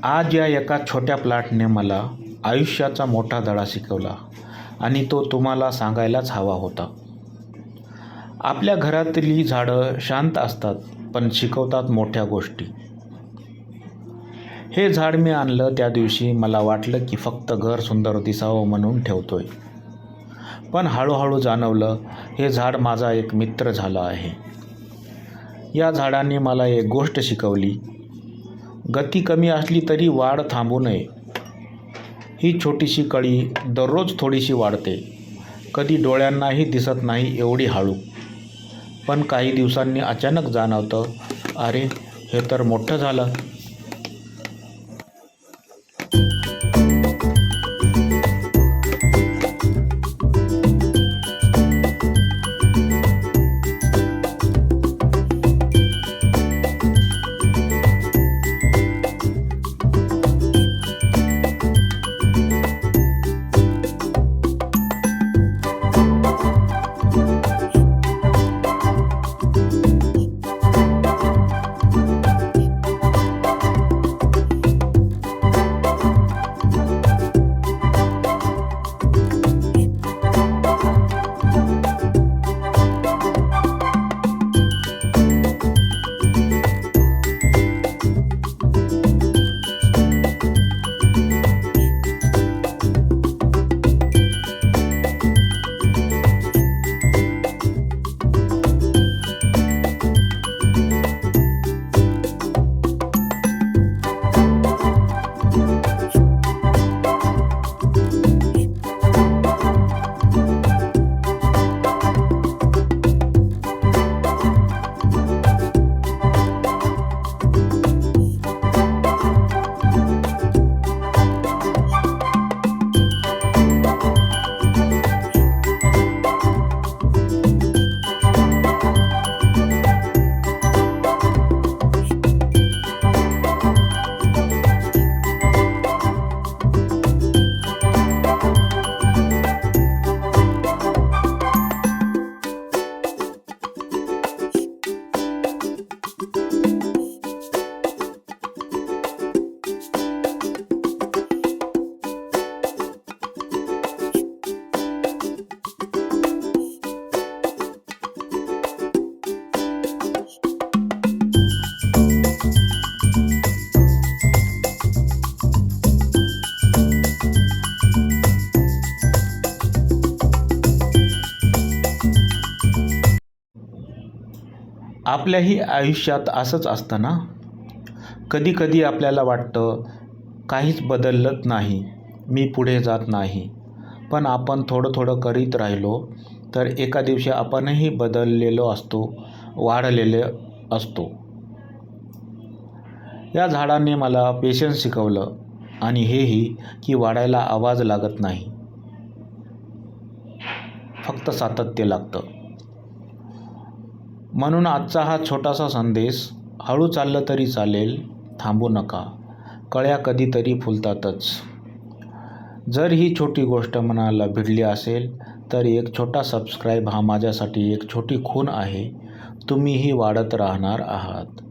आज या एका छोट्या प्लॉटने मला आयुष्याचा मोठा धडा शिकवला आणि तो तुम्हाला सांगायलाच हवा होता. आपल्या घरातली झाडं शांत असतात पण शिकवतात मोठ्या गोष्टी. हे झाड मी आणलं त्या दिवशी मला वाटलं की फक्त घर सुंदर दिसावं म्हणून ठेवतोय. पण हळूहळू जाणवलं हे झाड माझा एक मित्र झालं आहे. या झाडाने मला एक गोष्ट शिकवली. गती कमी असली तरी वाढ थांबू नये. ही छोटीशी कळी दररोज थोडीशी वाढते. कधी डोळ्यांनाही दिसत नाही एवढी हळू. पण काही दिवसांनी अचानक जाणवतं, अरे हे तर मोठं झालं. आपल्याही आयुष्यात असंच असतं ना. कधी कधी आपल्याला वाटतं काहीच बदलत नाही, मी पुढे जात नाही. पण आपण थोडं थोडं करीत राहिलो तर एका दिवशी आपणही बदललेलो असतो, वाढलेले असतो. या झाडाने मला पेशन्स शिकवलं आणि हेही की वाढायला आवाज लागत नाही, फक्त सातत्य लागतं. म्हणून आजचा हा छोटासा संदेश, हळू चाललं तरी चालेल, थांबू नका. कळ्या कधीतरी फुलतातच. जर ही छोटी गोष्ट मनाला भिडली असेल तर एक छोटा सबस्क्राईब हा माझ्यासाठी एक छोटी खूण आहे. तुम्हीही वाढत राहणार आहात.